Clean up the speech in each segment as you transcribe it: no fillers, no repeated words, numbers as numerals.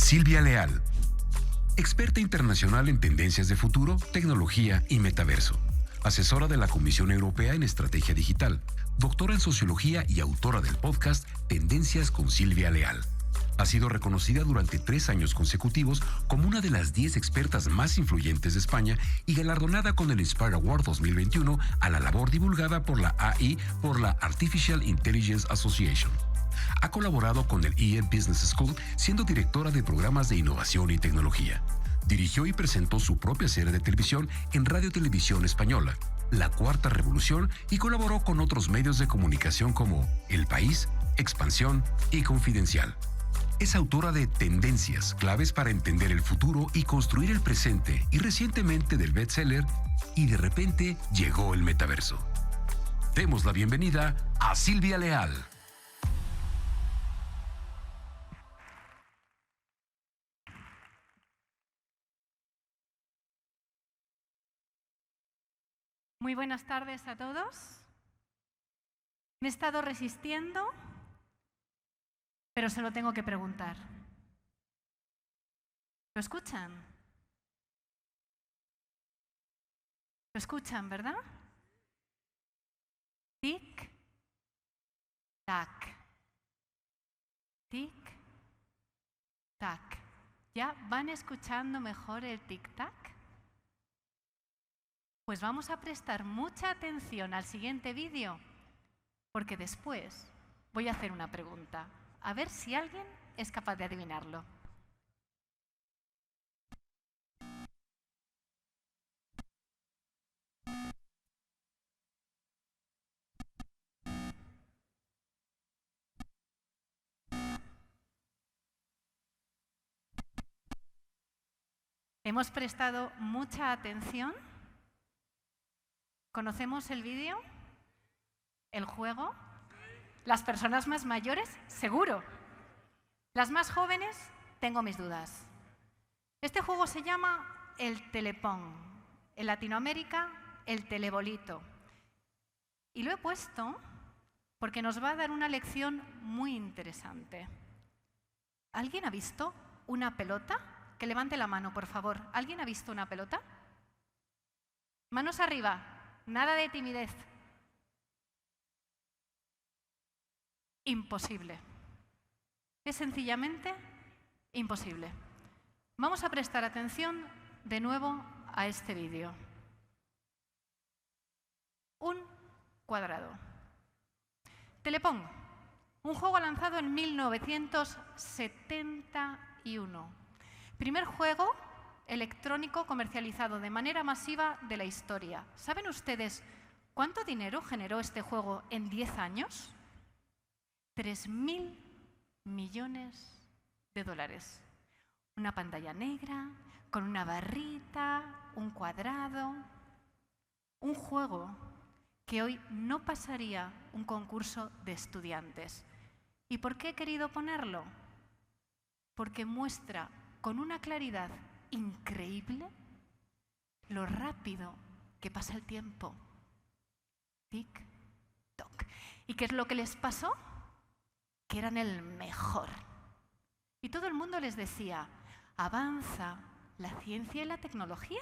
Silvia Leal, experta internacional en tendencias de futuro, tecnología y metaverso, asesora de la Comisión Europea en Estrategia Digital, doctora en Sociología y autora del podcast Tendencias con Silvia Leal. Ha sido reconocida durante 3 años consecutivos como una de las 10 expertas más influyentes de España y galardonada con el Inspire Award 2021 a la labor divulgada por la AI por la Artificial Intelligence Association. Ha colaborado con el EE Business School siendo directora de programas de innovación y tecnología. Dirigió y presentó su propia serie de televisión en Radio Televisión Española, La Cuarta Revolución, y colaboró con otros medios de comunicación como El País, Expansión y Confidencial. Es autora de Tendencias, claves para entender el futuro y construir el presente, y recientemente del bestseller Y de repente llegó el metaverso. Demos la bienvenida a Silvia Leal. Muy buenas tardes a todos. Me he estado resistiendo, pero se lo tengo que preguntar. ¿Lo escuchan? ¿Lo escuchan, verdad? Tic, tac. Tic, tac. ¿Ya van escuchando mejor el tic-tac? Pues vamos a prestar mucha atención al siguiente vídeo, porque después voy a hacer una pregunta. A ver si alguien es capaz de adivinarlo. ¿Hemos prestado mucha atención? ¿Conocemos el vídeo? ¿El juego? ¿Las personas más mayores? Seguro. Las más jóvenes, tengo mis dudas. Este juego se llama el telepón. En Latinoamérica, el telebolito. Y lo he puesto porque nos va a dar una lección muy interesante. ¿Alguien ha visto una pelota? Que levante la mano, por favor. ¿Alguien ha visto una pelota? Manos arriba. Nada de timidez. Imposible. Es sencillamente imposible. Vamos a prestar atención de nuevo a este vídeo. Un cuadrado. Telepón, un juego lanzado en 1971. Primer juego electrónico comercializado de manera masiva de la historia. ¿Saben ustedes cuánto dinero generó este juego en 10 años? 3.000 millones de dólares. Una pantalla negra, con una barrita, un cuadrado. Un juego que hoy no pasaría un concurso de estudiantes. ¿Y por qué he querido ponerlo? Porque muestra con una claridad increíble lo rápido que pasa el tiempo. Tic-toc. ¿Y qué es lo que les pasó? Que eran el mejor. Y todo el mundo les decía, avanza la ciencia y la tecnología.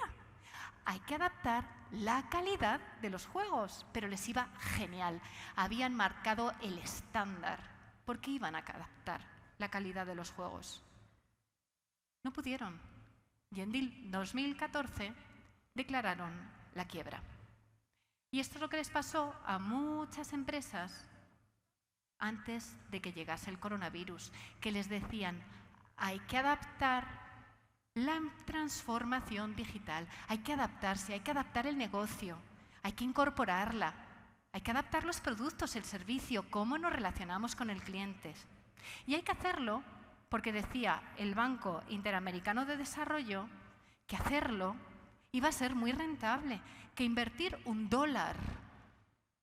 Hay que adaptar la calidad de los juegos, pero les iba genial. Habían marcado el estándar. ¿Por qué iban a adaptar la calidad de los juegos? No pudieron. Y en 2014 declararon la quiebra. Y esto es lo que les pasó a muchas empresas antes de que llegase el coronavirus, que les decían, hay que adaptar la transformación digital, hay que adaptarse, hay que adaptar el negocio, hay que incorporarla, hay que adaptar los productos, el servicio, cómo nos relacionamos con el cliente. Y hay que hacerlo porque decía el Banco Interamericano de Desarrollo que hacerlo iba a ser muy rentable, que invertir $1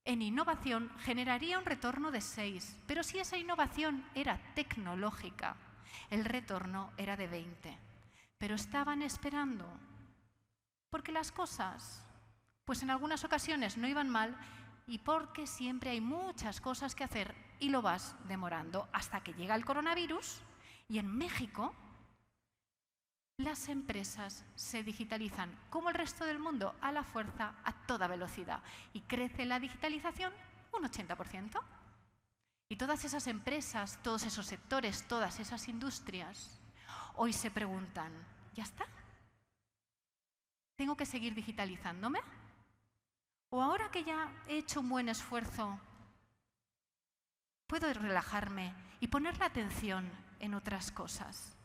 en innovación generaría un retorno de 6, pero si esa innovación era tecnológica, el retorno era de 20. Pero estaban esperando, porque las cosas, pues en algunas ocasiones no iban mal y porque siempre hay muchas cosas que hacer y lo vas demorando hasta que llega el coronavirus y en México las empresas se digitalizan como el resto del mundo, a la fuerza, a toda velocidad. Y crece la digitalización un 80%. Y todas esas empresas, todos esos sectores, todas esas industrias, hoy se preguntan, ¿ya está? ¿Tengo que seguir digitalizándome? ¿O ahora que ya he hecho un buen esfuerzo, puedo relajarme y poner la atención en otras cosas?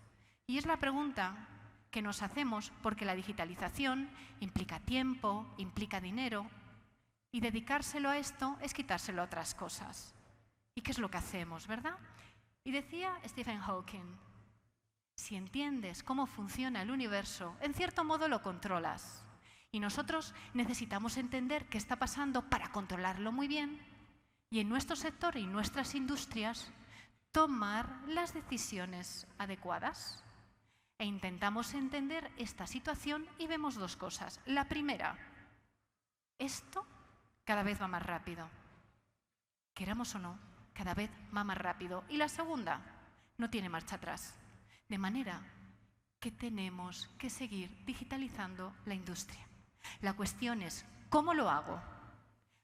Y es la pregunta que nos hacemos porque la digitalización implica tiempo, implica dinero, y dedicárselo a esto es quitárselo a otras cosas. ¿Y qué es lo que hacemos, verdad? Y decía Stephen Hawking, si entiendes cómo funciona el universo, en cierto modo lo controlas. Y nosotros necesitamos entender qué está pasando para controlarlo muy bien y en nuestro sector y nuestras industrias tomar las decisiones adecuadas. E intentamos entender esta situación y vemos dos cosas. La primera, esto cada vez va más rápido. Queramos o no, cada vez va más rápido. Y la segunda, no tiene marcha atrás. De manera que tenemos que seguir digitalizando la industria. La cuestión es, ¿cómo lo hago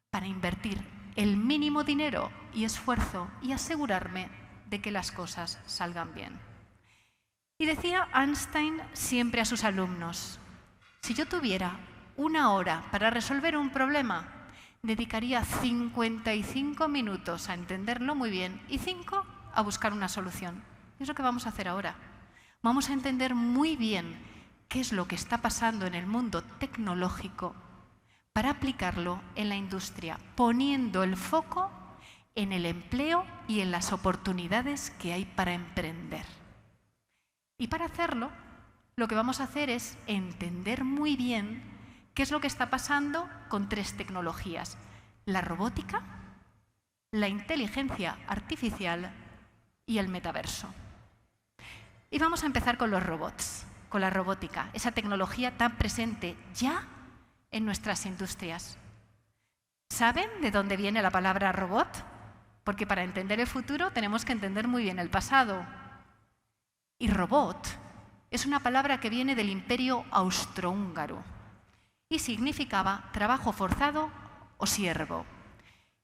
para invertir el mínimo dinero y esfuerzo y asegurarme de que las cosas salgan bien? Y decía Einstein siempre a sus alumnos, si yo tuviera 1 hora para resolver un problema, dedicaría 55 minutos a entenderlo muy bien y 5 a buscar una solución. Y es lo que vamos a hacer ahora. Vamos a entender muy bien qué es lo que está pasando en el mundo tecnológico para aplicarlo en la industria, poniendo el foco en el empleo y en las oportunidades que hay para emprender. Y para hacerlo, lo que vamos a hacer es entender muy bien qué es lo que está pasando con 3 tecnologías: la robótica, la inteligencia artificial y el metaverso. Y vamos a empezar con los robots, con la robótica, esa tecnología tan presente ya en nuestras industrias. ¿Saben de dónde viene la palabra robot? Porque para entender el futuro tenemos que entender muy bien el pasado. Y robot es una palabra que viene del Imperio Austrohúngaro y significaba trabajo forzado o siervo.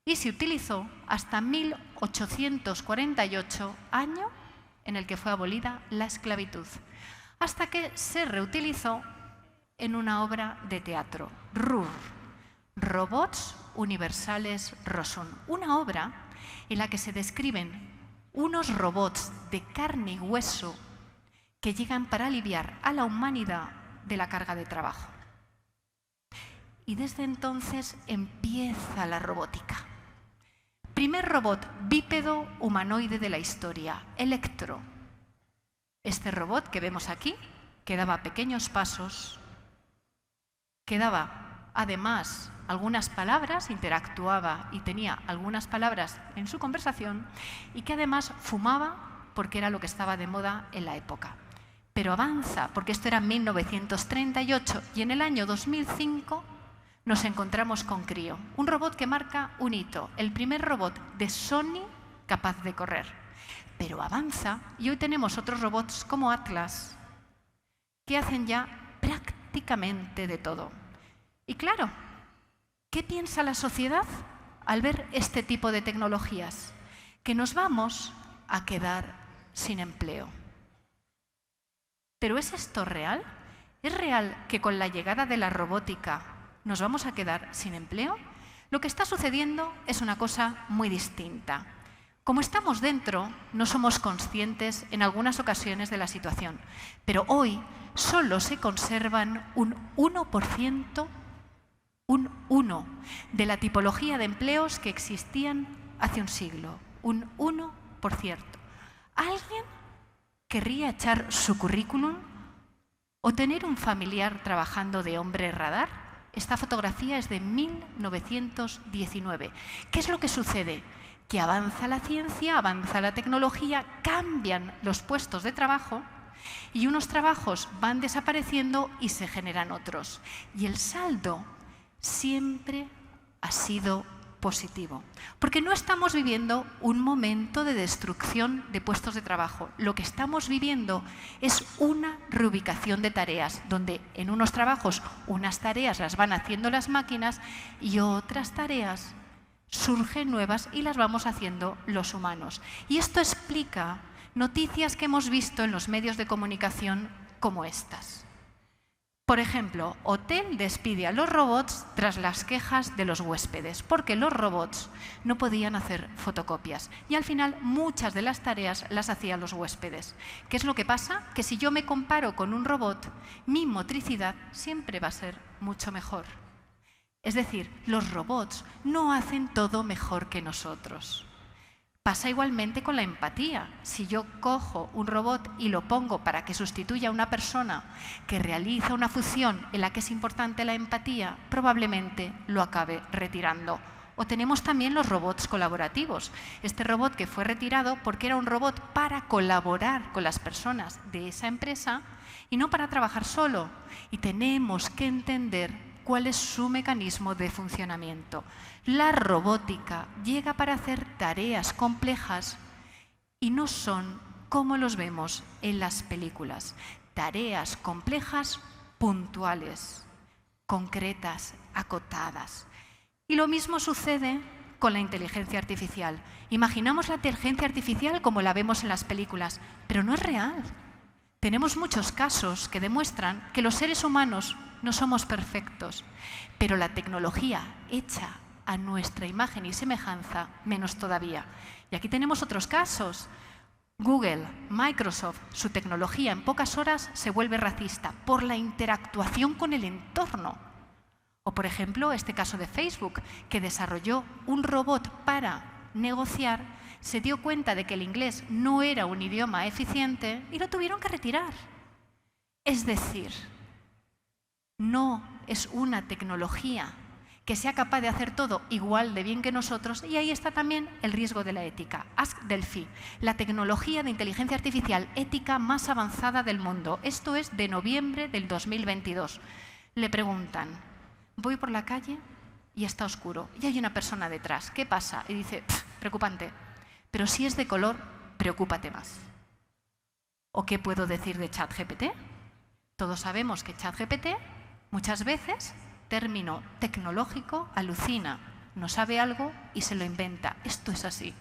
Y se utilizó hasta 1848, año en el que fue abolida la esclavitud, hasta que se reutilizó en una obra de teatro, RUR, Robots Universales Rossum, una obra en la que se describen unos robots de carne y hueso que llegan para aliviar a la humanidad de la carga de trabajo. Y desde entonces empieza la robótica. Primer robot bípedo humanoide de la historia, Electro. Este robot que vemos aquí, que daba pequeños pasos, que daba además algunas palabras, interactuaba y tenía algunas palabras en su conversación, y que además fumaba porque era lo que estaba de moda en la época. Pero avanza, porque esto era en 1938, y en el año 2005 nos encontramos con Crio, un robot que marca un hito, el primer robot de Sony capaz de correr. Pero avanza y hoy tenemos otros robots como Atlas que hacen ya prácticamente de todo. Y claro, ¿qué piensa la sociedad al ver este tipo de tecnologías? Que nos vamos a quedar sin empleo. ¿Pero es esto real? ¿Es real que con la llegada de la robótica nos vamos a quedar sin empleo? Lo que está sucediendo es una cosa muy distinta. Como estamos dentro, no somos conscientes en algunas ocasiones de la situación, pero hoy solo se conservan un 1%, un 1%, de la tipología de empleos que existían hace un siglo. Un 1%. ¿Alguien querría echar su currículum o tener un familiar trabajando de hombre radar? Esta fotografía es de 1919. ¿Qué es lo que sucede? Que avanza la ciencia, avanza la tecnología, cambian los puestos de trabajo y unos trabajos van desapareciendo y se generan otros. Y el saldo siempre ha sido positivo. Porque no estamos viviendo un momento de destrucción de puestos de trabajo. Lo que estamos viviendo es una reubicación de tareas, donde en unos trabajos unas tareas las van haciendo las máquinas y otras tareas surgen nuevas y las vamos haciendo los humanos. Y esto explica noticias que hemos visto en los medios de comunicación como estas. Por ejemplo, hotel despide a los robots tras las quejas de los huéspedes, porque los robots no podían hacer fotocopias y al final muchas de las tareas las hacían los huéspedes. ¿Qué es lo que pasa? Que si yo me comparo con un robot, mi motricidad siempre va a ser mucho mejor. Es decir, los robots no hacen todo mejor que nosotros. Pasa igualmente con la empatía. Si yo cojo un robot y lo pongo para que sustituya a una persona que realiza una función en la que es importante la empatía, probablemente lo acabe retirando. O tenemos también los robots colaborativos. Este robot que fue retirado porque era un robot para colaborar con las personas de esa empresa y no para trabajar solo. Y tenemos que entender cuál es su mecanismo de funcionamiento. La robótica llega para hacer tareas complejas y no son como los vemos en las películas. Tareas complejas, puntuales, concretas, acotadas. Y lo mismo sucede con la inteligencia artificial. Imaginamos la inteligencia artificial como la vemos en las películas, pero no es real. Tenemos muchos casos que demuestran que los seres humanos no somos perfectos, pero la tecnología hecha a nuestra imagen y semejanza, menos todavía. Y aquí tenemos otros casos. Google, Microsoft, su tecnología en pocas horas se vuelve racista por la interactuación con el entorno. O, por ejemplo, este caso de Facebook, que desarrolló un robot para negociar, se dio cuenta de que el inglés no era un idioma eficiente y lo tuvieron que retirar. Es decir, no es una tecnología que sea capaz de hacer todo igual de bien que nosotros, y ahí está también el riesgo de la ética. Ask Delphi, la tecnología de inteligencia artificial ética más avanzada del mundo. Esto es de noviembre del 2022. Le preguntan, voy por la calle y está oscuro y hay una persona detrás. ¿Qué pasa? Y dice, preocupante. Pero si es de color, preocúpate más. ¿O qué puedo decir de ChatGPT? Todos sabemos que ChatGPT muchas veces, término tecnológico, alucina, no sabe algo y se lo inventa. Esto es así.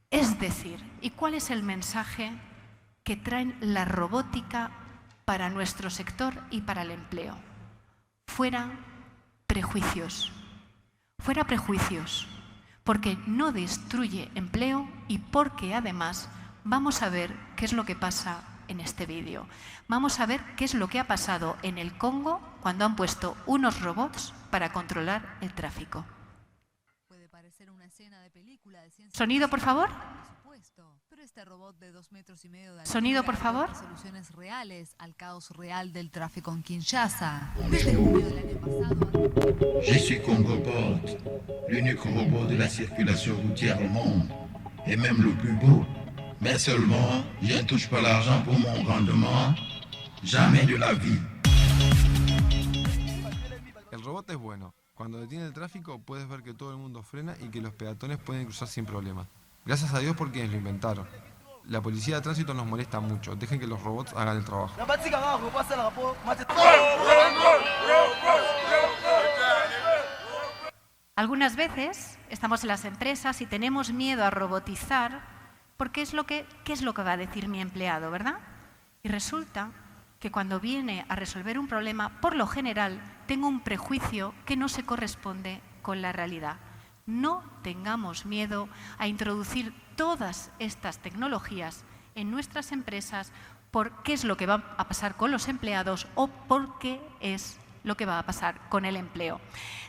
Es decir, ¿y cuál es el mensaje que traen la robótica para nuestro sector y para el empleo? Fuera prejuicios. Fuera prejuicios. Porque no destruye empleo y porque además vamos a ver qué es lo que pasa en este vídeo. Vamos a ver qué es lo que ha pasado en el Congo cuando han puesto unos robots para controlar el tráfico. Puede parecer una escena de película de ciencia Sonido, por favor. Por supuesto, pero este robot de 2,5 metros de altura Sonido, por favor. da soluciones reales al caos real del tráfico en Kinshasa. Desde junio del año pasado. Je suis Congoport, l'unique robot de la circulation routière au monde, et même le plus beau. Mais seulement, je ne touche pas l'argent pour mon rendement, jamais de la vie. El robot es bueno. Cuando detiene el tráfico puedes ver que todo el mundo frena y que los peatones pueden cruzar sin problema. Gracias a Dios por quienes lo inventaron. La policía de tránsito nos molesta mucho. Dejen que los robots hagan el trabajo. Algunas veces estamos en las empresas y tenemos miedo a robotizar porque ¿qué es lo que va a decir mi empleado, verdad? Y resulta que cuando viene a resolver un problema, por lo general, tengo un prejuicio que no se corresponde con la realidad. No tengamos miedo a introducir todas estas tecnologías en nuestras empresas por qué es lo que va a pasar con los empleados o por qué es lo que va a pasar con el empleo.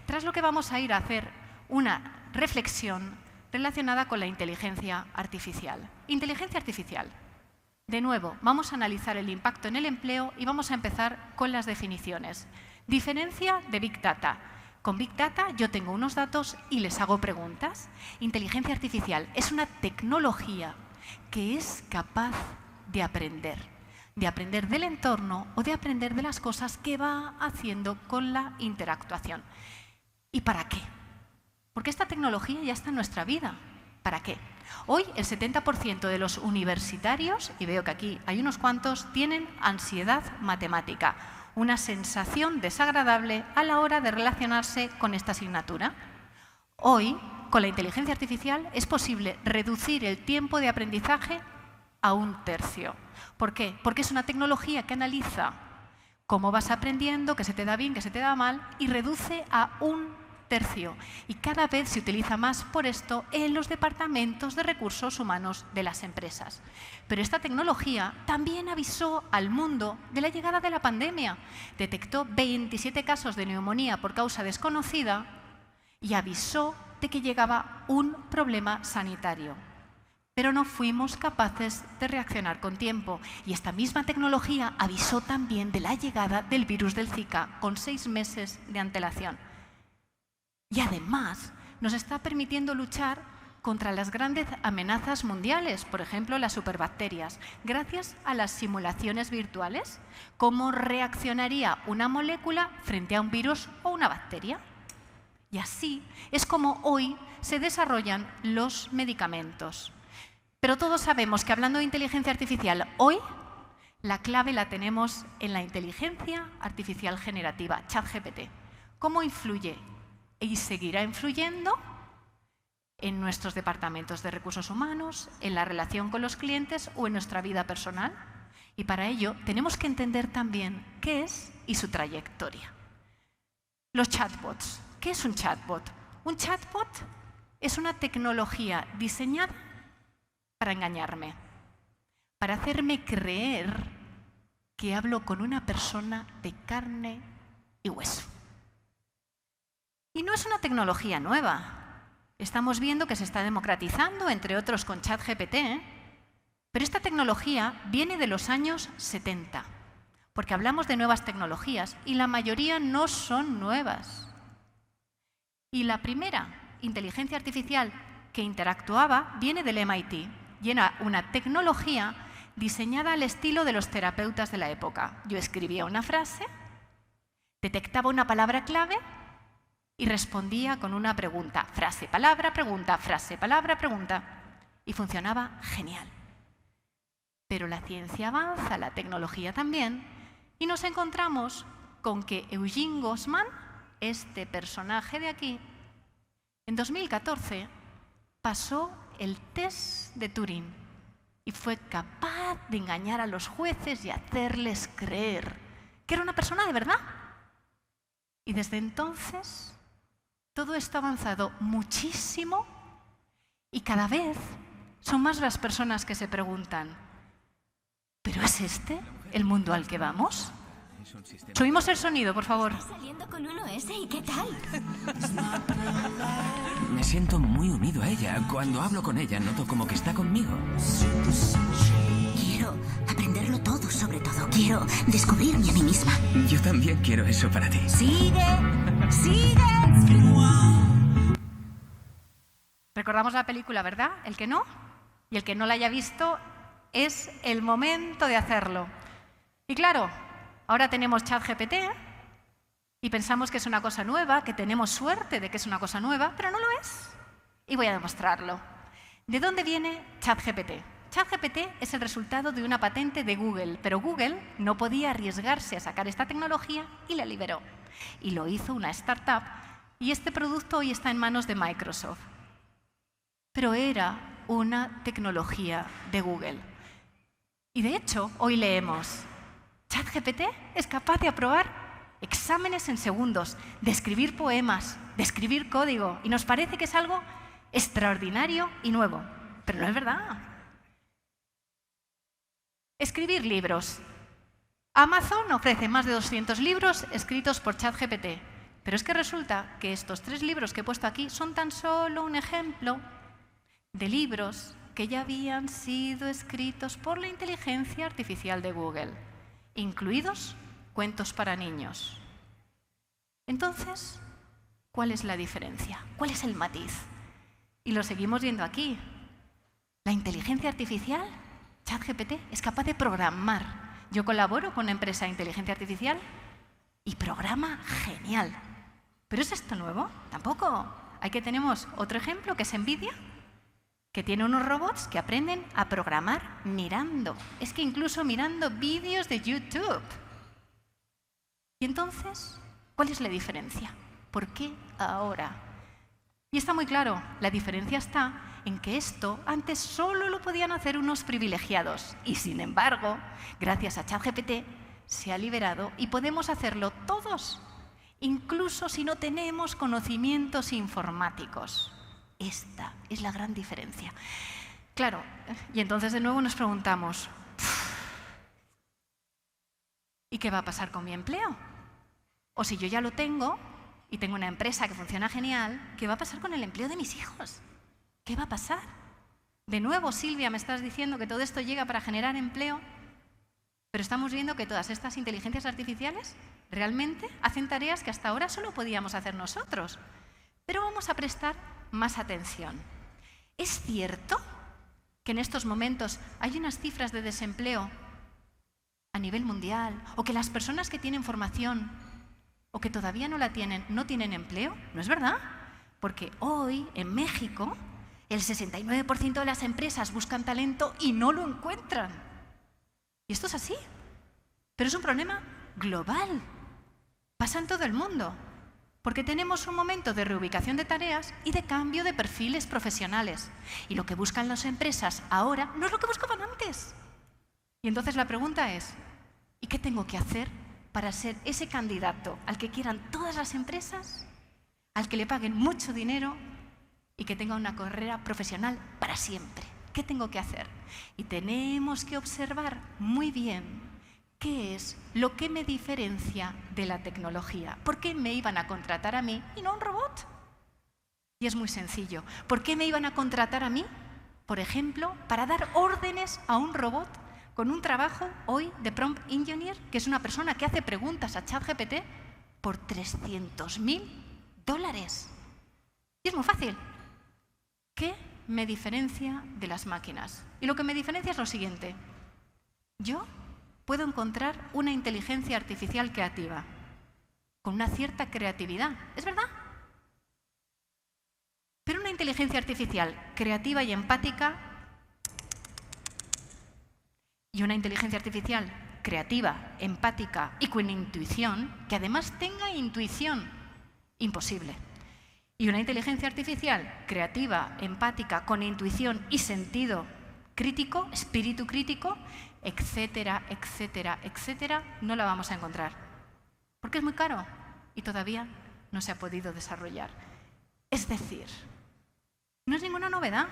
Tras lo que vamos a ir a hacer una reflexión relacionada con la inteligencia artificial. Inteligencia artificial. De nuevo, vamos a analizar el impacto en el empleo y vamos a empezar con las definiciones. Diferencia de Big Data. Con Big Data yo tengo unos datos y les hago preguntas. Inteligencia artificial es una tecnología que es capaz de aprender del entorno o de aprender de las cosas que va haciendo con la interactuación. ¿Y para qué? Porque esta tecnología ya está en nuestra vida. ¿Para qué? Hoy el 70% de los universitarios, y veo que aquí hay unos cuantos, tienen ansiedad matemática, una sensación desagradable a la hora de relacionarse con esta asignatura. Hoy, con la inteligencia artificial, es posible reducir el tiempo de aprendizaje a 1/3. ¿Por qué? Porque es una tecnología que analiza cómo vas aprendiendo, qué se te da bien, qué se te da mal, y reduce a 1/3. Y cada vez se utiliza más por esto en los departamentos de recursos humanos de las empresas. Pero esta tecnología también avisó al mundo de la llegada de la pandemia. Detectó 27 casos de neumonía por causa desconocida y avisó de que llegaba un problema sanitario. Pero no fuimos capaces de reaccionar con tiempo. Y esta misma tecnología avisó también de la llegada del virus del Zika con 6 meses de antelación. Y además nos está permitiendo luchar contra las grandes amenazas mundiales, por ejemplo las superbacterias, gracias a las simulaciones virtuales. ¿Cómo reaccionaría una molécula frente a un virus o una bacteria? Y así es como hoy se desarrollan los medicamentos. Pero todos sabemos que hablando de inteligencia artificial, hoy la clave la tenemos en la inteligencia artificial generativa, ChatGPT. ¿Cómo influye y seguirá influyendo en nuestros departamentos de recursos humanos, en la relación con los clientes o en nuestra vida personal? Y para ello tenemos que entender también qué es y su trayectoria. Los chatbots. ¿Qué es un chatbot? Un chatbot es una tecnología diseñada para engañarme, para hacerme creer que hablo con una persona de carne y hueso. Y no es una tecnología nueva. Estamos viendo que se está democratizando, entre otros con ChatGPT, pero esta tecnología viene de los años 70, porque hablamos de nuevas tecnologías y la mayoría no son nuevas. Y la primera inteligencia artificial que interactuaba viene del MIT y era una tecnología diseñada al estilo de los terapeutas de la época. Yo escribía una frase, detectaba una palabra clave y respondía con una pregunta. Frase, palabra, pregunta, frase, palabra, pregunta. Y funcionaba genial. Pero la ciencia avanza, la tecnología también, y nos encontramos con que Eugene Goffman, este personaje de aquí, en 2014 pasó el test de Turing y fue capaz de engañar a los jueces y hacerles creer que era una persona de verdad. Y desde entonces todo esto ha avanzado muchísimo y cada vez son más las personas que se preguntan, ¿pero es este el mundo al que vamos? Subimos el sonido, por favor. ¿Estás saliendo con uno ese y qué tal? Me siento muy unido a ella. Cuando hablo con ella noto como que está conmigo. Quiero aprenderlo todo, sobre todo. Quiero descubrirme a mí misma. Yo también quiero eso para ti. ¡Sigue! ¡Sigue! Recordamos la película, ¿verdad? El que no. Y el que no la haya visto, es el momento de hacerlo. Y claro, ahora tenemos ChatGPT y pensamos que es una cosa nueva, que tenemos suerte de que es una cosa nueva, pero no lo es. Y voy a demostrarlo. ¿De dónde viene ChatGPT? ChatGPT es el resultado de una patente de Google, pero Google no podía arriesgarse a sacar esta tecnología y la liberó. Y lo hizo una startup y este producto hoy está en manos de Microsoft. Pero era una tecnología de Google. Y de hecho, hoy leemos, ChatGPT es capaz de aprobar exámenes en segundos, de escribir poemas, de escribir código, y nos parece que es algo extraordinario y nuevo, pero no es verdad. Escribir libros. Amazon ofrece más de 200 libros escritos por ChatGPT, pero es que resulta que estos 3 libros que he puesto aquí son tan solo un ejemplo de libros que ya habían sido escritos por la inteligencia artificial de Google, incluidos cuentos para niños. Entonces, ¿cuál es la diferencia? ¿Cuál es el matiz? Y lo seguimos viendo aquí. La inteligencia artificial, ChatGPT, es capaz de programar. Yo colaboro con una empresa de inteligencia artificial y programa genial. ¿Pero es esto nuevo? Tampoco. Aquí tenemos otro ejemplo que es Nvidia, que tiene unos robots que aprenden a programar mirando. Es que incluso mirando vídeos de YouTube. Y entonces, ¿cuál es la diferencia? ¿Por qué ahora? Y está muy claro, la diferencia está en que esto antes solo lo podían hacer unos privilegiados. Y sin embargo, gracias a ChatGPT, se ha liberado y podemos hacerlo todos, incluso si no tenemos conocimientos informáticos. Esta es la gran diferencia. Claro, y entonces de nuevo nos preguntamos, ¿y qué va a pasar con mi empleo? O si yo ya lo tengo y tengo una empresa que funciona genial, ¿qué va a pasar con el empleo de mis hijos? ¿Qué va a pasar? De nuevo, Silvia, me estás diciendo que todo esto llega para generar empleo, pero estamos viendo que todas estas inteligencias artificiales realmente hacen tareas que hasta ahora solo podíamos hacer nosotros. Pero vamos a prestar más atención. ¿Es cierto que en estos momentos hay unas cifras de desempleo a nivel mundial o que las personas que tienen formación o que todavía no la tienen no tienen empleo? ¿No es verdad? Porque hoy en México el 69% de las empresas buscan talento y no lo encuentran. Y esto es así. Pero es un problema global. Pasa en todo el mundo. Porque tenemos un momento de reubicación de tareas y de cambio de perfiles profesionales. Y lo que buscan las empresas ahora no es lo que buscaban antes. Y entonces la pregunta es, ¿y qué tengo que hacer para ser ese candidato al que quieran todas las empresas, al que le paguen mucho dinero y que tenga una carrera profesional para siempre? ¿Qué tengo que hacer? Y tenemos que observar muy bien ¿qué es lo que me diferencia de la tecnología? ¿Por qué me iban a contratar a mí y no a un robot? Y es muy sencillo. ¿Por qué me iban a contratar a mí, por ejemplo, para dar órdenes a un robot con un trabajo hoy de prompt engineer, que es una persona que hace preguntas a ChatGPT por $300.000? Y es muy fácil. ¿Qué me diferencia de las máquinas? Y lo que me diferencia es lo siguiente. Yo puedo encontrar una inteligencia artificial creativa, con una cierta creatividad, ¿es verdad? Pero una inteligencia artificial creativa y empática y una inteligencia artificial creativa, empática y con intuición, que además tenga intuición, imposible. Y una inteligencia artificial creativa, empática, con intuición y sentido crítico, espíritu crítico, etcétera, etcétera, etcétera, no la vamos a encontrar. Porque es muy caro y todavía no se ha podido desarrollar. Es decir, no es ninguna novedad.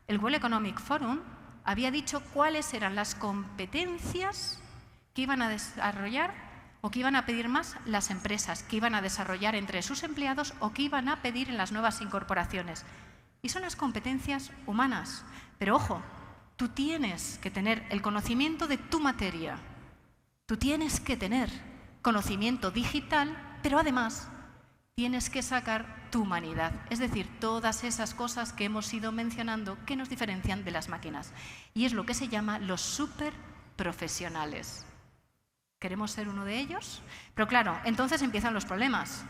El World Economic Forum había dicho cuáles eran las competencias que iban a desarrollar o que iban a pedir más las empresas, que iban a desarrollar entre sus empleados o que iban a pedir en las nuevas incorporaciones. Y son las competencias humanas. Pero ojo, tú tienes que tener el conocimiento de tu materia. Tú tienes que tener conocimiento digital, pero además tienes que sacar tu humanidad. Es decir, todas esas cosas que hemos ido mencionando que nos diferencian de las máquinas. Y es lo que se llama los superprofesionales. ¿Queremos ser uno de ellos? Pero claro, entonces empiezan los problemas.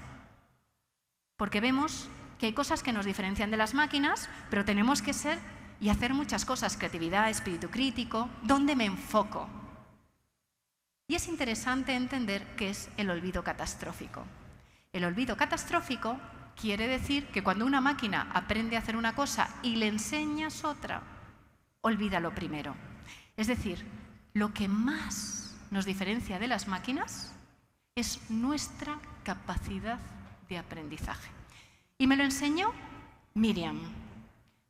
Porque vemos que hay cosas que nos diferencian de las máquinas, pero tenemos que ser y hacer muchas cosas, creatividad, espíritu crítico. ¿Dónde me enfoco? Y es interesante entender qué es el olvido catastrófico. El olvido catastrófico quiere decir que cuando una máquina aprende a hacer una cosa y le enseñas otra, olvida lo primero. Es decir, lo que más nos diferencia de las máquinas es nuestra capacidad de aprendizaje. Y me lo enseñó Miriam.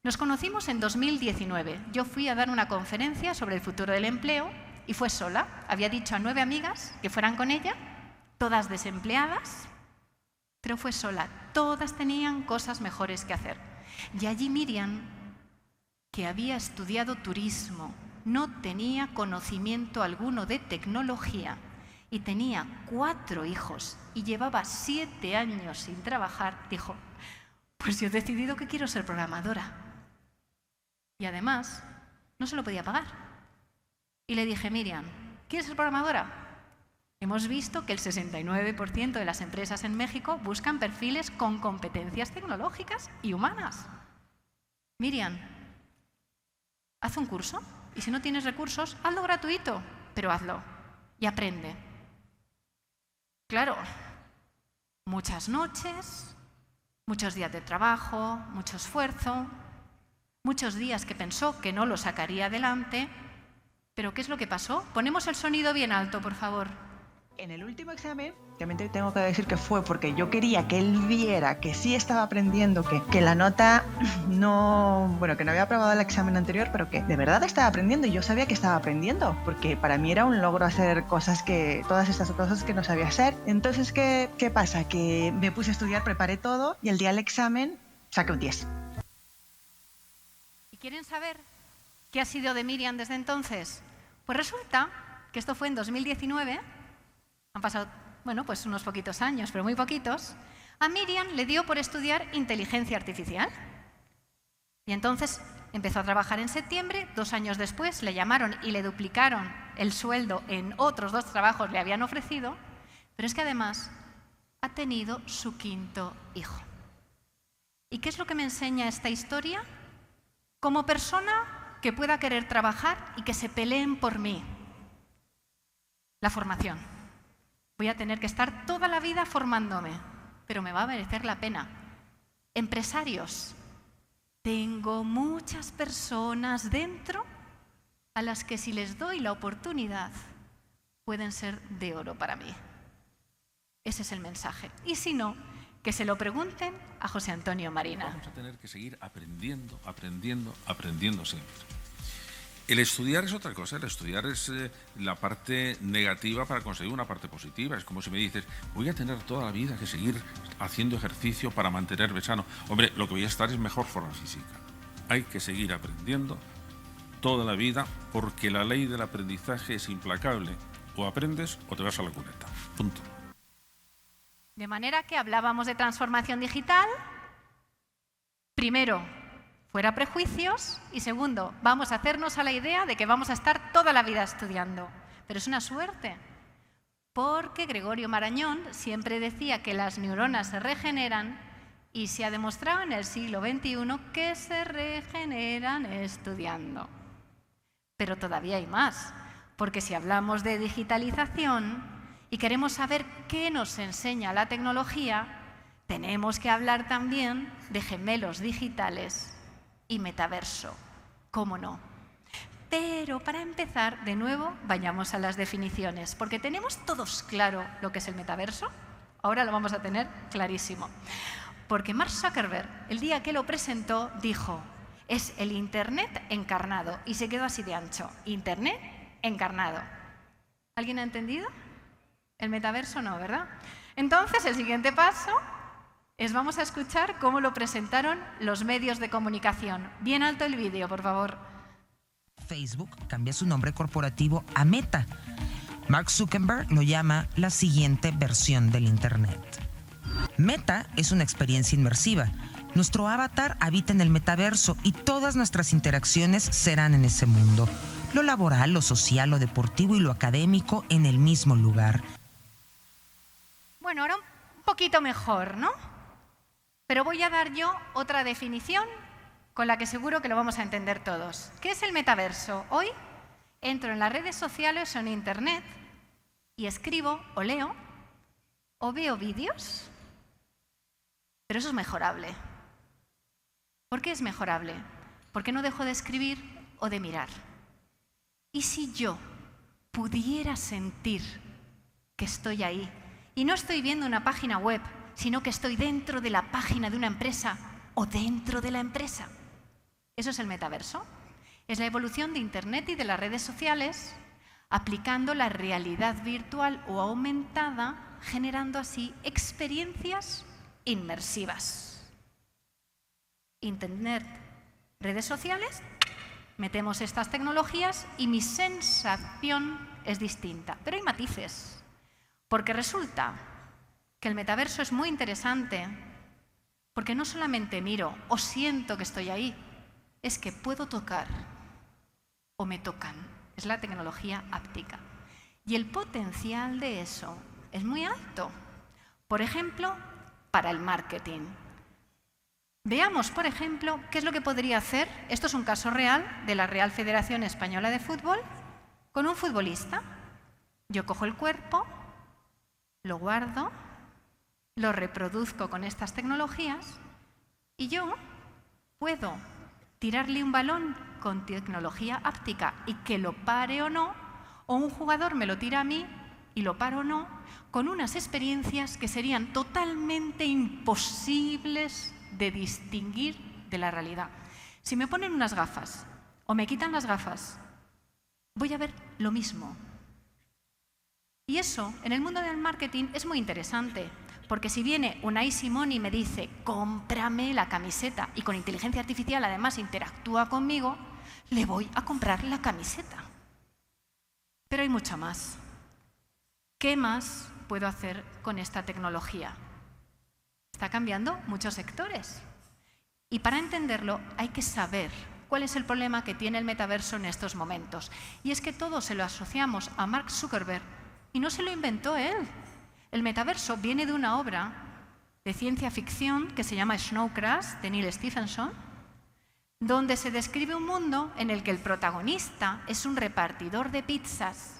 Nos conocimos en 2019. Yo fui a dar una conferencia sobre el futuro del empleo y fue sola. Había dicho a 9 amigas que fueran con ella, todas desempleadas, pero fue sola. Todas tenían cosas mejores que hacer. Y allí Miriam, que había estudiado turismo, no tenía conocimiento alguno de tecnología y tenía 4 hijos y llevaba 7 años sin trabajar, dijo, pues yo he decidido que quiero ser programadora. Y además, no se lo podía pagar. Y le dije, Miriam, ¿quieres ser programadora? Hemos visto que el 69% de las empresas en México buscan perfiles con competencias tecnológicas y humanas. Miriam, haz un curso y si no tienes recursos, hazlo gratuito, pero hazlo y aprende. Claro, muchas noches, muchos días de trabajo, mucho esfuerzo, muchos días que pensó que no lo sacaría adelante, pero ¿qué es lo que pasó? Ponemos el sonido bien alto, por favor. En el último examen, realmente tengo que decir que fue porque yo quería que él viera que sí estaba aprendiendo, que la nota no, bueno, que no había aprobado el examen anterior, pero que de verdad estaba aprendiendo y yo sabía que estaba aprendiendo, porque para mí era un logro hacer todas estas cosas que no sabía hacer. Entonces, ¿qué pasa? Que me puse a estudiar, preparé todo y el día del examen saqué un 10. ¿Y quieren saber qué ha sido de Miriam desde entonces? Pues resulta que esto fue en 2019. Han pasado, bueno, pues unos poquitos años, pero muy poquitos. A Miriam le dio por estudiar inteligencia artificial. Y entonces empezó a trabajar en septiembre. 2 años después le llamaron y le duplicaron el sueldo en otros 2 trabajos que le habían ofrecido. Pero es que además ha tenido su 5º hijo. ¿Y qué es lo que me enseña esta historia? Como persona que pueda querer trabajar y que se peleen por mí. La formación. Voy a tener que estar toda la vida formándome, pero me va a merecer la pena. Empresarios, tengo muchas personas dentro a las que si les doy la oportunidad pueden ser de oro para mí. Ese es el mensaje. Y si no, que se lo pregunten a José Antonio Marina. Vamos a tener que seguir aprendiendo siempre. El estudiar es otra cosa, el estudiar es la parte negativa para conseguir una parte positiva. Es como si me dices, voy a tener toda la vida que seguir haciendo ejercicio para mantenerme sano. Hombre, lo que voy a estar es mejor forma física. Hay que seguir aprendiendo toda la vida porque la ley del aprendizaje es implacable. O aprendes o te vas a la cuneta. Punto. De manera que hablábamos de transformación digital. Primero, fuera prejuicios, y segundo, vamos a hacernos a la idea de que vamos a estar toda la vida estudiando. Pero es una suerte, porque Gregorio Marañón siempre decía que las neuronas se regeneran y se ha demostrado en el siglo XXI que se regeneran estudiando. Pero todavía hay más, porque si hablamos de digitalización y queremos saber qué nos enseña la tecnología, tenemos que hablar también de gemelos digitales y metaverso, ¿cómo no? Pero para empezar, de nuevo, vayamos a las definiciones, porque tenemos todos claro lo que es el metaverso. Ahora lo vamos a tener clarísimo. Porque Mark Zuckerberg, el día que lo presentó, dijo, es el Internet encarnado, y se quedó así de ancho. Internet encarnado. ¿Alguien ha entendido? El metaverso no, ¿verdad? Entonces, el siguiente paso vamos a escuchar cómo lo presentaron los medios de comunicación. Bien alto el vídeo, por favor. Facebook cambia su nombre corporativo a Meta. Mark Zuckerberg lo llama la siguiente versión del Internet. Meta es una experiencia inmersiva. Nuestro avatar habita en el metaverso y todas nuestras interacciones serán en ese mundo. Lo laboral, lo social, lo deportivo y lo académico en el mismo lugar. Bueno, ahora un poquito mejor, ¿no? Pero voy a dar yo otra definición con la que seguro que lo vamos a entender todos. ¿Qué es el metaverso? Hoy entro en las redes sociales o en Internet y escribo o leo o veo vídeos, pero eso es mejorable. ¿Por qué es mejorable? Porque no dejo de escribir o de mirar. ¿Y si yo pudiera sentir que estoy ahí y no estoy viendo una página web, sino que estoy dentro de la página de una empresa o dentro de la empresa? Eso es el metaverso. Es la evolución de Internet y de las redes sociales aplicando la realidad virtual o aumentada, generando así experiencias inmersivas. Internet, redes sociales, metemos estas tecnologías y mi sensación es distinta. Pero hay matices, porque resulta que el metaverso es muy interesante porque no solamente miro o siento que estoy ahí, es que puedo tocar o me tocan. Es la tecnología háptica. Y el potencial de eso es muy alto. Por ejemplo, para el marketing. Veamos, por ejemplo, qué es lo que podría hacer, esto es un caso real de la Real Federación Española de Fútbol, con un futbolista. Yo cojo el cuerpo, lo guardo, lo reproduzco con estas tecnologías y yo puedo tirarle un balón con tecnología áptica y que lo pare o no, o un jugador me lo tira a mí y lo paro o no, con unas experiencias que serían totalmente imposibles de distinguir de la realidad. Si me ponen unas gafas o me quitan las gafas, voy a ver lo mismo. Y eso, en el mundo del marketing, es muy interesante, porque si viene Unai Simón y me dice, cómprame la camiseta, y con inteligencia artificial además interactúa conmigo, le voy a comprar la camiseta. Pero hay mucho más. ¿Qué más puedo hacer con esta tecnología? Está cambiando muchos sectores. Y para entenderlo hay que saber cuál es el problema que tiene el metaverso en estos momentos. Y es que todos se lo asociamos a Mark Zuckerberg y no se lo inventó él. El metaverso viene de una obra de ciencia ficción que se llama Snow Crash, de Neil Stephenson, donde se describe un mundo en el que el protagonista es un repartidor de pizzas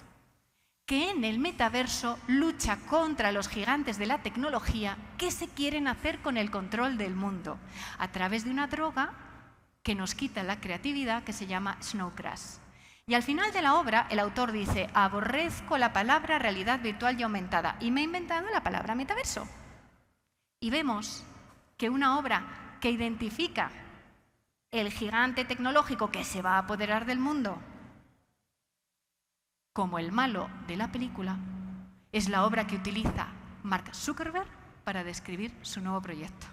que en el metaverso lucha contra los gigantes de la tecnología que se quieren hacer con el control del mundo a través de una droga que nos quita la creatividad que se llama Snow Crash. Y al final de la obra el autor dice, aborrezco la palabra realidad virtual y aumentada y me he inventado la palabra metaverso. Y vemos que una obra que identifica el gigante tecnológico que se va a apoderar del mundo como el malo de la película, es la obra que utiliza Mark Zuckerberg para describir su nuevo proyecto.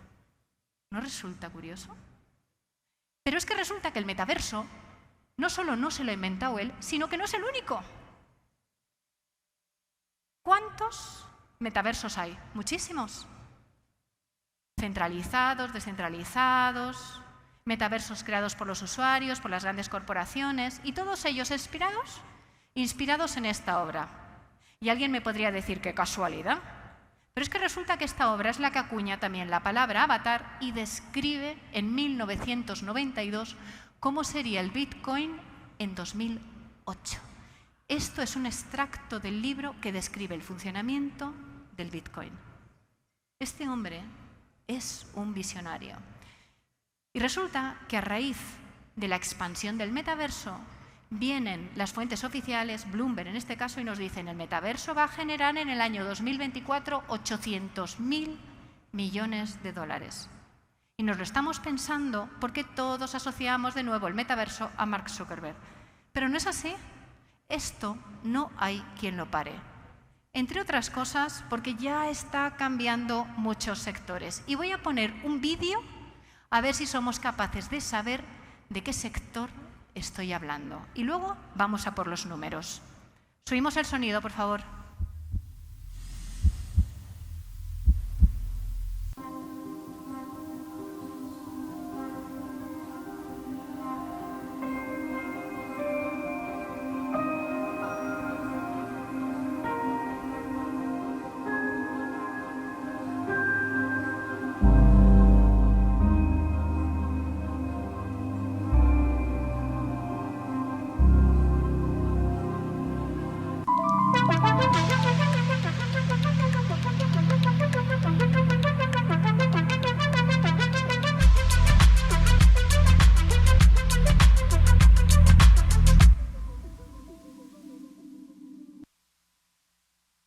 ¿No resulta curioso? Pero es que resulta que el metaverso no solo no se lo ha inventado él, sino que no es el único. ¿Cuántos metaversos hay? Muchísimos. Centralizados, descentralizados, metaversos creados por los usuarios, por las grandes corporaciones, y todos ellos inspirados en esta obra. Y alguien me podría decir, qué casualidad. Pero es que resulta que esta obra es la que acuña también la palabra avatar y describe en 1992 cómo sería el Bitcoin en 2008. Esto es un extracto del libro que describe el funcionamiento del Bitcoin. Este hombre es un visionario. Y resulta que a raíz de la expansión del metaverso vienen las fuentes oficiales, Bloomberg en este caso, y nos dicen el metaverso va a generar en el año 2024 $800.000 millones. Y nos lo estamos pensando porque todos asociamos de nuevo el metaverso a Mark Zuckerberg. Pero no es así. Esto no hay quien lo pare. Entre otras cosas porque ya está cambiando muchos sectores. Y voy a poner un vídeo a ver si somos capaces de saber de qué sector estoy hablando. Y luego vamos a por los números. Subimos el sonido, por favor.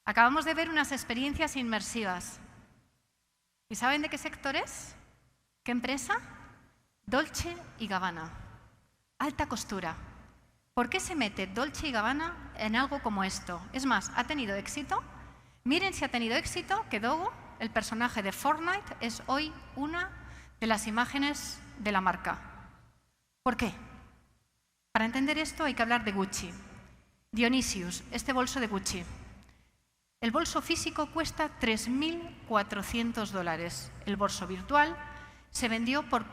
Acabamos de ver unas experiencias inmersivas. ¿Y saben de qué sector es? ¿Qué empresa? Dolce & Gabbana. Alta costura. ¿Por qué se mete Dolce & Gabbana en algo como esto? Es más, ¿ha tenido éxito? Miren si ha tenido éxito que Dogo, el personaje de Fortnite, es hoy una de las imágenes de la marca. ¿Por qué? Para entender esto hay que hablar de Gucci. Dionysius, este bolso de Gucci. El bolso físico cuesta $3.400. El bolso virtual se vendió por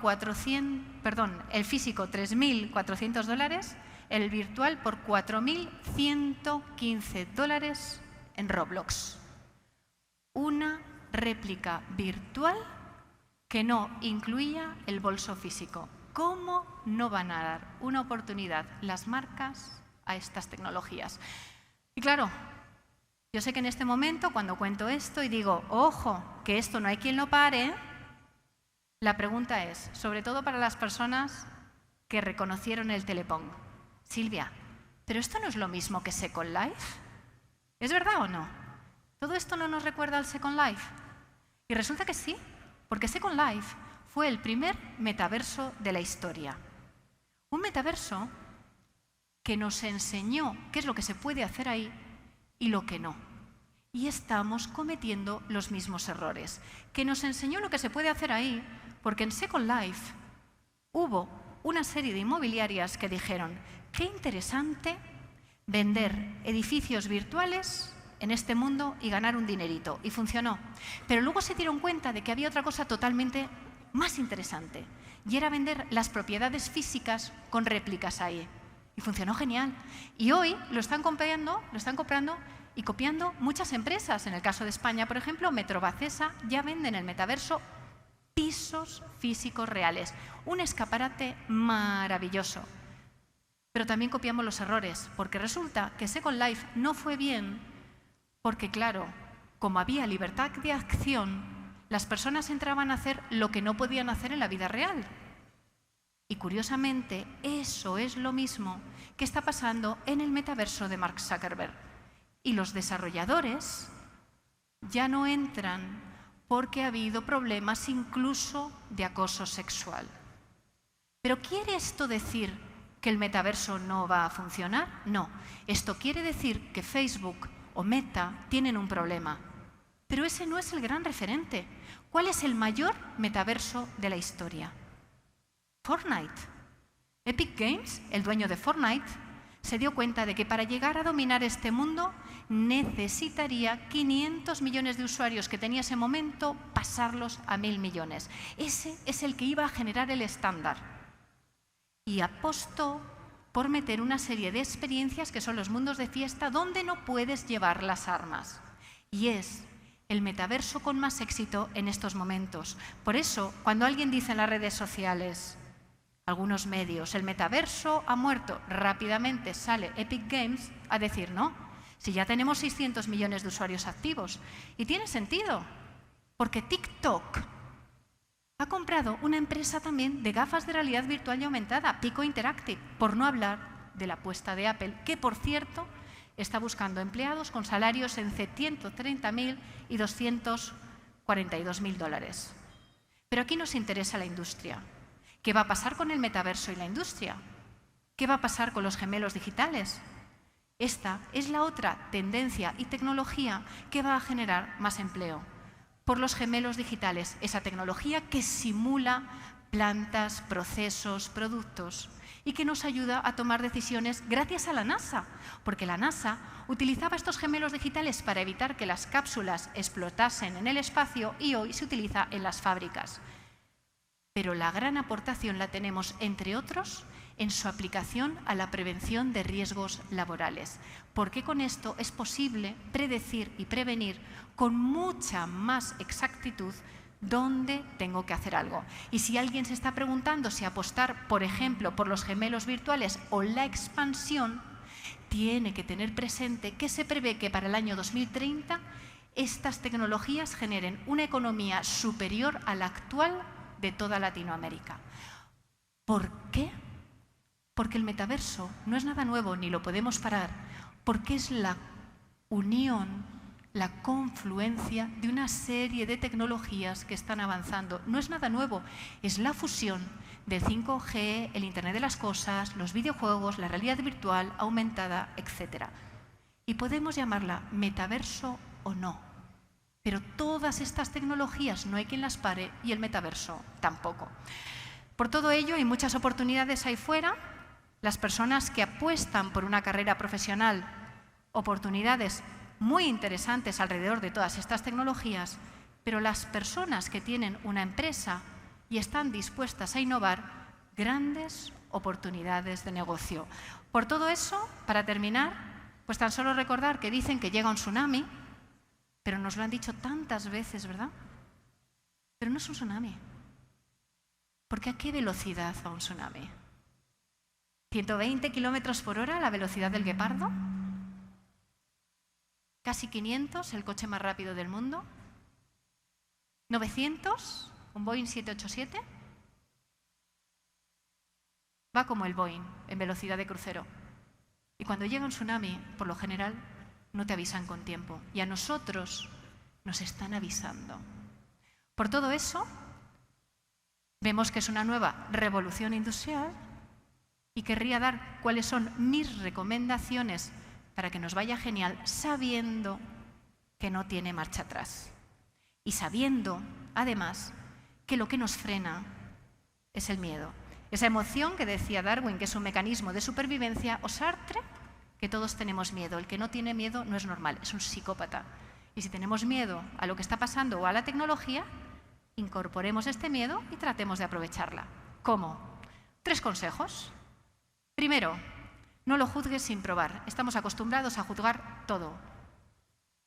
el físico $3.400 el virtual por $4.115 en Roblox. Una réplica virtual que no incluía el bolso físico. ¿Cómo no van a dar una oportunidad las marcas a estas tecnologías? Y claro, yo sé que en este momento, cuando cuento esto y digo, ojo, que esto no hay quien lo pare, la pregunta es, sobre todo para las personas que reconocieron el Telepong. Silvia, ¿pero esto no es lo mismo que Second Life? ¿Es verdad o no? ¿Todo esto no nos recuerda al Second Life? Y resulta que sí, porque Second Life fue el primer metaverso de la historia. Un metaverso que nos enseñó qué es lo que se puede hacer ahí y lo que no. Y estamos cometiendo los mismos errores. Que nos enseñó lo que se puede hacer ahí, porque en Second Life hubo una serie de inmobiliarias que dijeron, qué interesante vender edificios virtuales en este mundo y ganar un dinerito. Y funcionó. Pero luego se dieron cuenta de que había otra cosa totalmente más interesante. Y era vender las propiedades físicas con réplicas ahí. Y funcionó genial. Y hoy lo están comprando y copiando muchas empresas. En el caso de España, por ejemplo, Metrobacesa ya vende en el metaverso pisos físicos reales. Un escaparate maravilloso. Pero también copiamos los errores, porque resulta que Second Life no fue bien. Porque, claro, como había libertad de acción, las personas entraban a hacer lo que no podían hacer en la vida real. Y, curiosamente, eso es lo mismo que está pasando en el metaverso de Mark Zuckerberg. Y los desarrolladores ya no entran porque ha habido problemas incluso de acoso sexual. ¿Pero quiere esto decir que el metaverso no va a funcionar? No. Esto quiere decir que Facebook o Meta tienen un problema. Pero ese no es el gran referente. ¿Cuál es el mayor metaverso de la historia? Fortnite. Epic Games, el dueño de Fortnite, se dio cuenta de que para llegar a dominar este mundo necesitaría 500 millones de usuarios que tenía ese momento, pasarlos a 1.000 millones. Ese es el que iba a generar el estándar. Y apostó por meter una serie de experiencias que son los mundos de fiesta donde no puedes llevar las armas. Y es el metaverso con más éxito en estos momentos. Por eso, cuando alguien dice en las redes sociales, algunos medios, el metaverso ha muerto, rápidamente sale Epic Games a decir no, si ya tenemos 600 millones de usuarios activos. Y tiene sentido, porque TikTok ha comprado una empresa también de gafas de realidad virtual y aumentada, Pico Interactive, por no hablar de la apuesta de Apple, que, por cierto, está buscando empleados con salarios entre 130.000 y 242.000 dólares. Pero aquí nos interesa la industria. ¿Qué va a pasar con el metaverso y la industria? ¿Qué va a pasar con los gemelos digitales? Esta es la otra tendencia y tecnología que va a generar más empleo. Por los gemelos digitales, esa tecnología que simula plantas, procesos, productos y que nos ayuda a tomar decisiones gracias a la NASA, porque la NASA utilizaba estos gemelos digitales para evitar que las cápsulas explotasen en el espacio y hoy se utiliza en las fábricas. Pero la gran aportación la tenemos, entre otros, en su aplicación a la prevención de riesgos laborales, porque con esto es posible predecir y prevenir con mucha más exactitud dónde tengo que hacer algo. Y si alguien se está preguntando si apostar, por ejemplo, por los gemelos virtuales o la expansión, tiene que tener presente que se prevé que para el año 2030 estas tecnologías generen una economía superior a la actual de toda Latinoamérica. ¿Por qué? Porque el metaverso no es nada nuevo ni lo podemos parar, porque es la unión, la confluencia de una serie de tecnologías que están avanzando. No es nada nuevo, es la fusión del 5G, el Internet de las cosas, los videojuegos, la realidad virtual aumentada, etc. Y podemos llamarla metaverso o no, pero todas estas tecnologías no hay quien las pare y el metaverso tampoco. Por todo ello, hay muchas oportunidades ahí fuera. Las personas que apuestan por una carrera profesional, oportunidades muy interesantes alrededor de todas estas tecnologías, pero las personas que tienen una empresa y están dispuestas a innovar, grandes oportunidades de negocio. Por todo eso, para terminar, pues tan solo recordar que dicen que llega un tsunami, pero nos lo han dicho tantas veces, ¿verdad? Pero no es un tsunami. Porque ¿a qué velocidad va un tsunami? ¿120 kilómetros por hora la velocidad del guepardo? ¿Casi 500 el coche más rápido del mundo? ¿900 un Boeing 787? Va como el Boeing, en velocidad de crucero. Y cuando llega un tsunami, por lo general, no te avisan con tiempo. Y a nosotros nos están avisando. Por todo eso, vemos que es una nueva revolución industrial y querría dar cuáles son mis recomendaciones para que nos vaya genial, sabiendo que no tiene marcha atrás. Y sabiendo, además, que lo que nos frena es el miedo. Esa emoción que decía Darwin, que es un mecanismo de supervivencia, o Sartre, que todos tenemos miedo. El que no tiene miedo no es normal, es un psicópata. Y si tenemos miedo a lo que está pasando o a la tecnología, incorporemos este miedo y tratemos de aprovecharla. ¿Cómo? 3 consejos. Primero, no lo juzgues sin probar. Estamos acostumbrados a juzgar todo.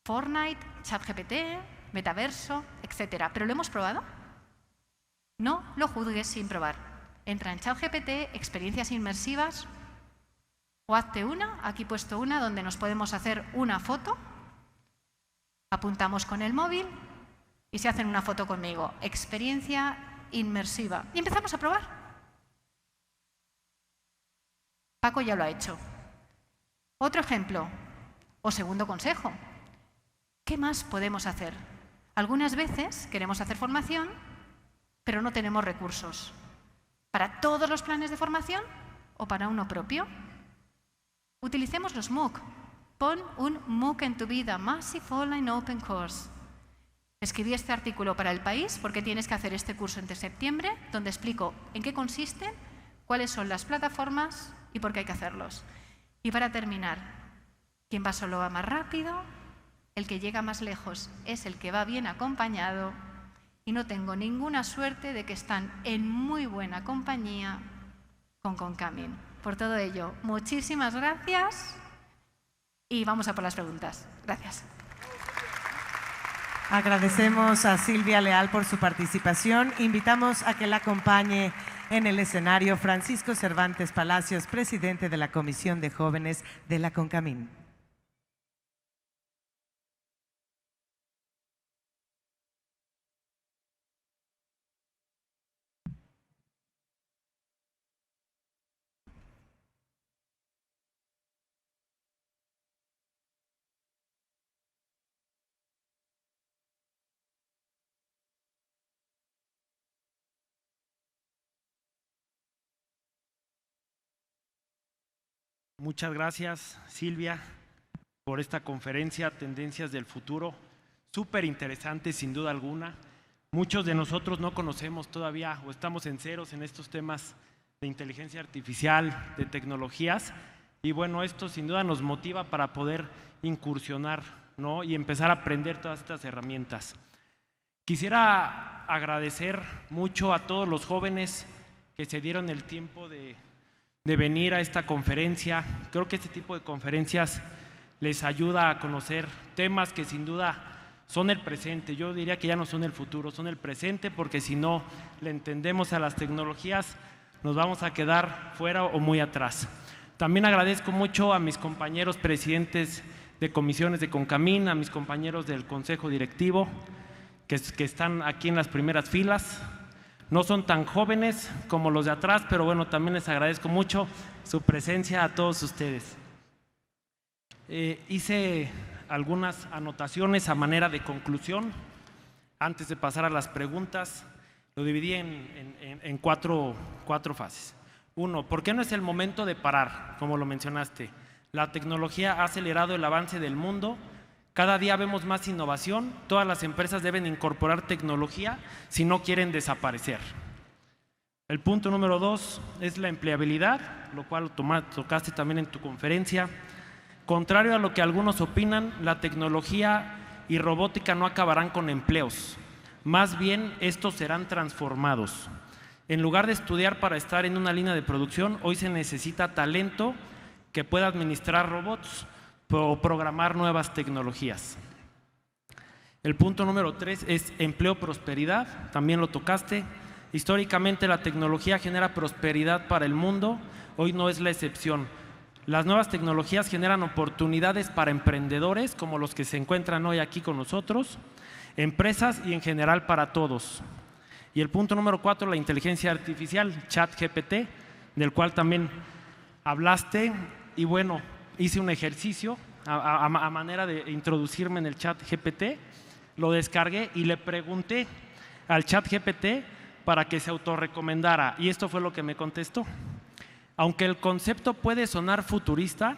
Fortnite, ChatGPT, metaverso, etc. ¿Pero lo hemos probado? No lo juzgues sin probar. Entra en ChatGPT, experiencias inmersivas, o hazte una, aquí he puesto una, donde nos podemos hacer una foto, apuntamos con el móvil y se hacen una foto conmigo. Experiencia inmersiva. Y empezamos a probar. Paco ya lo ha hecho. Otro ejemplo, o segundo consejo. ¿Qué más podemos hacer? Algunas veces queremos hacer formación, pero no tenemos recursos. ¿Para todos los planes de formación o para uno propio? Utilicemos los MOOC. Pon un MOOC en tu vida, Massive Online Open Course. Escribí este artículo para El País porque tienes que hacer este curso entre septiembre, donde explico en qué consisten, cuáles son las plataformas y por qué hay que hacerlos. Y para terminar, quien va solo va más rápido, el que llega más lejos es el que va bien acompañado. Y no tengo ninguna suerte de que están en muy buena compañía con Concamin. Por todo ello, muchísimas gracias y vamos a por las preguntas. Gracias. Agradecemos a Silvia Leal por su participación. Invitamos a que la acompañe en el escenario Francisco Cervantes Palacios, presidente de la Comisión de Jóvenes de la Concamin. Muchas gracias, Silvia, por esta conferencia Tendencias del Futuro. Súper interesante, sin duda alguna. Muchos de nosotros no conocemos todavía o estamos en ceros en estos temas de inteligencia artificial, de tecnologías. Y bueno, esto sin duda nos motiva para poder incursionar, ¿no? Y empezar a aprender todas estas herramientas. Quisiera agradecer mucho a todos los jóvenes que se dieron el tiempo de venir a esta conferencia. Creo que este tipo de conferencias les ayuda a conocer temas que sin duda son el presente. Yo diría que ya no son el futuro, son el presente, porque si no le entendemos a las tecnologías, nos vamos a quedar fuera o muy atrás. También agradezco mucho a mis compañeros presidentes de comisiones de Concamin, a mis compañeros del Consejo Directivo, que están aquí en las primeras filas. No son tan jóvenes como los de atrás, pero bueno, también les agradezco mucho su presencia a todos ustedes. Hice algunas anotaciones a manera de conclusión. Antes de pasar a las preguntas, lo dividí en cuatro fases. 1, ¿por qué no es el momento de parar? Como lo mencionaste, la tecnología ha acelerado el avance del mundo. Cada día vemos más innovación, todas las empresas deben incorporar tecnología si no quieren desaparecer. El punto número 2 es la empleabilidad, lo cual tocaste también en tu conferencia. Contrario a lo que algunos opinan, la tecnología y robótica no acabarán con empleos, más bien estos serán transformados. En lugar de estudiar para estar en una línea de producción, hoy se necesita talento que pueda administrar robots o programar nuevas tecnologías. El punto número 3 es empleo, prosperidad, también lo tocaste. Históricamente la tecnología genera prosperidad para el mundo, hoy no es la excepción. Las nuevas tecnologías generan oportunidades para emprendedores como los que se encuentran hoy aquí con nosotros, empresas y en general para todos. Y el punto número 4, la inteligencia artificial, ChatGPT, del cual también hablaste. Y bueno, hice un ejercicio a manera de introducirme en el ChatGPT, lo descargué y le pregunté al ChatGPT para que se autorrecomendara. Y esto fue lo que me contestó. Aunque el concepto puede sonar futurista,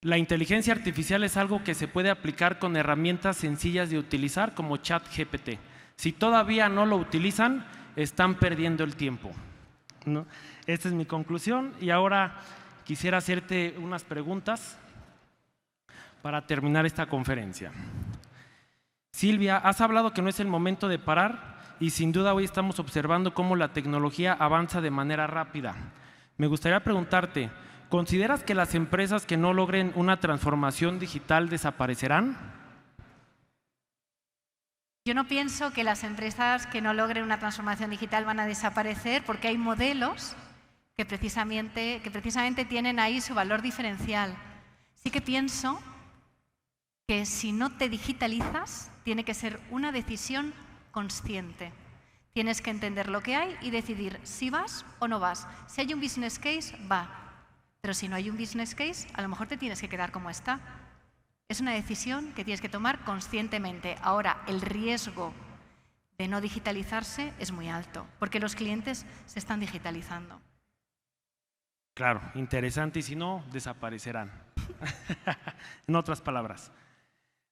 la inteligencia artificial es algo que se puede aplicar con herramientas sencillas de utilizar como ChatGPT. Si todavía no lo utilizan, están perdiendo el tiempo, ¿no? Esta es mi conclusión y ahora quisiera hacerte unas preguntas para terminar esta conferencia. Silvia, has hablado que no es el momento de parar y sin duda hoy estamos observando cómo la tecnología avanza de manera rápida. Me gustaría preguntarte, ¿consideras que las empresas que no logren una transformación digital desaparecerán? Yo no pienso que las empresas que no logren una transformación digital van a desaparecer porque hay modelos que precisamente tienen ahí su valor diferencial. Sí que pienso que si no te digitalizas, tiene que ser una decisión consciente. Tienes que entender lo que hay y decidir si vas o no vas. Si hay un business case, va. Pero si no hay un business case, a lo mejor te tienes que quedar como está. Es una decisión que tienes que tomar conscientemente. Ahora, el riesgo de no digitalizarse es muy alto, porque los clientes se están digitalizando. Claro, interesante, y si no, desaparecerán. En otras palabras.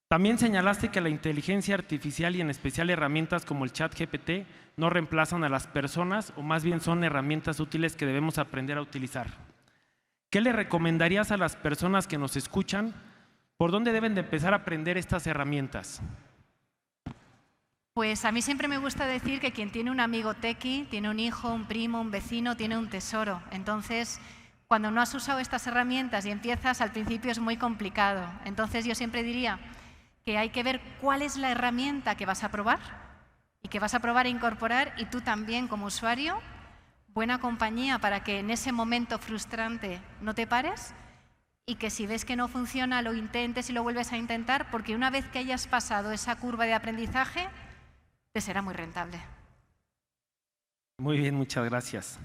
También señalaste que la inteligencia artificial y en especial herramientas como el ChatGPT no reemplazan a las personas o más bien son herramientas útiles que debemos aprender a utilizar. ¿Qué le recomendarías a las personas que nos escuchan? ¿Por dónde deben de empezar a aprender estas herramientas? Pues a mí siempre me gusta decir que quien tiene un amigo tequi, tiene un hijo, un primo, un vecino, tiene un tesoro. Entonces, cuando no has usado estas herramientas y empiezas, al principio es muy complicado. Entonces yo siempre diría que hay que ver cuál es la herramienta que vas a probar y que vas a probar a incorporar, y tú también como usuario, buena compañía para que en ese momento frustrante no te pares y que si ves que no funciona lo intentes y lo vuelves a intentar, porque una vez que hayas pasado esa curva de aprendizaje te será muy rentable. Muy bien, muchas gracias.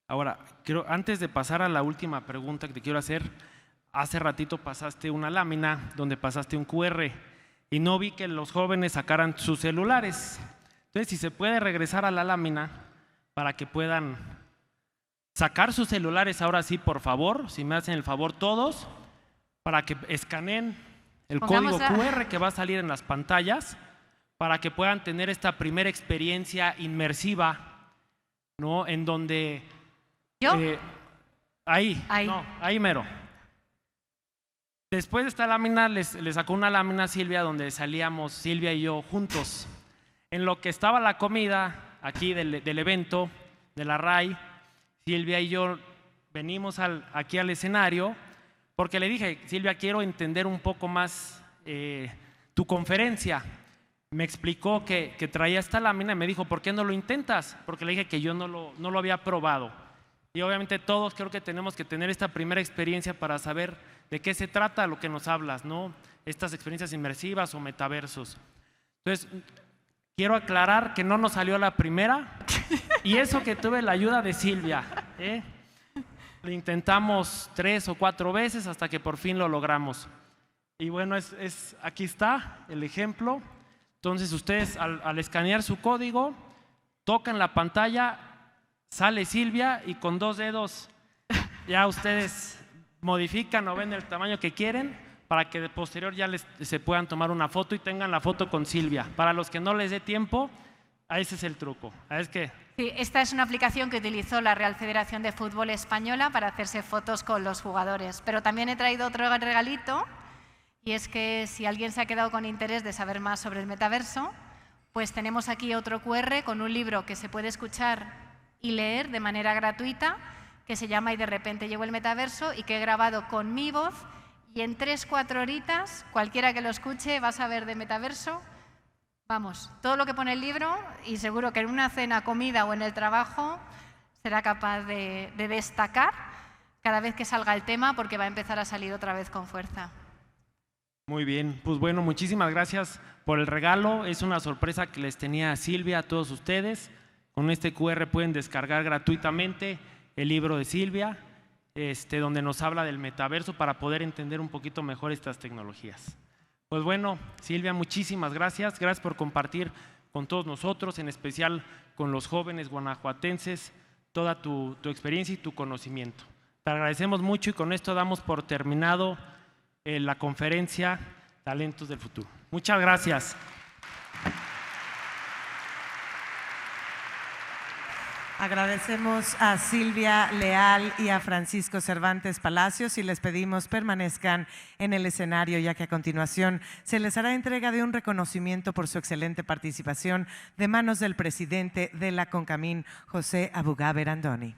Ahora, antes de pasar a la última pregunta que te quiero hacer, hace ratito pasaste una lámina donde pasaste un QR y no vi que los jóvenes sacaran sus celulares. Entonces, si se puede regresar a la lámina para que puedan sacar sus celulares ahora sí, por favor, si me hacen el favor todos, para que escaneen el código QR que va a salir en las pantallas, para que puedan tener esta primera experiencia inmersiva, ¿no? En donde… ¿Yo? Ahí mero. Después de esta lámina, les sacó una lámina Silvia donde salíamos Silvia y yo juntos. En lo que estaba la comida aquí del evento, de la RAI, Silvia y yo venimos aquí al escenario porque le dije, Silvia, quiero entender un poco más tu conferencia. Me explicó que traía esta lámina y me dijo, ¿por qué no lo intentas? Porque le dije que yo no lo había probado. Y obviamente todos creo que tenemos que tener esta primera experiencia para saber de qué se trata lo que nos hablas, ¿no? Estas experiencias inmersivas o metaversos. Entonces, quiero aclarar que no nos salió la primera y eso que tuve la ayuda de Silvia. Lo intentamos 3 o 4 veces hasta que por fin lo logramos. Y bueno, aquí está el ejemplo. Entonces, ustedes al escanear su código, tocan la pantalla, sale Silvia y con 2 dedos ya ustedes modifican o ven el tamaño que quieren para que de posterior ya se puedan tomar una foto y tengan la foto con Silvia. Para los que no les dé tiempo, ese es el truco. Sí, esta es una aplicación que utilizó la Real Federación de Fútbol Española para hacerse fotos con los jugadores. Pero también he traído otro regalito, y es que si alguien se ha quedado con interés de saber más sobre el metaverso, pues tenemos aquí otro QR con un libro que se puede escuchar y leer de manera gratuita, que se llama Y de repente llegó el metaverso, y que he grabado con mi voz, y en 3-4 horitas, cualquiera que lo escuche va a saber de metaverso, vamos, todo lo que pone el libro, y seguro que en una cena, comida o en el trabajo será capaz de destacar cada vez que salga el tema, porque va a empezar a salir otra vez con fuerza. Muy bien, pues bueno, muchísimas gracias por el regalo. Es una sorpresa que les tenía Silvia a todos ustedes. Con este QR pueden descargar gratuitamente el libro de Silvia, donde nos habla del metaverso para poder entender un poquito mejor estas tecnologías. Pues bueno, Silvia, muchísimas gracias. Gracias por compartir con todos nosotros, en especial con los jóvenes guanajuatenses, toda tu experiencia y tu conocimiento. Te agradecemos mucho y con esto damos por terminado la conferencia Talentos del Futuro. Muchas gracias. Agradecemos a Silvia Leal y a Francisco Cervantes Palacios y les pedimos permanezcan en el escenario, ya que a continuación se les hará entrega de un reconocimiento por su excelente participación de manos del presidente de la CONCAMIN, José Abugaber Andoni.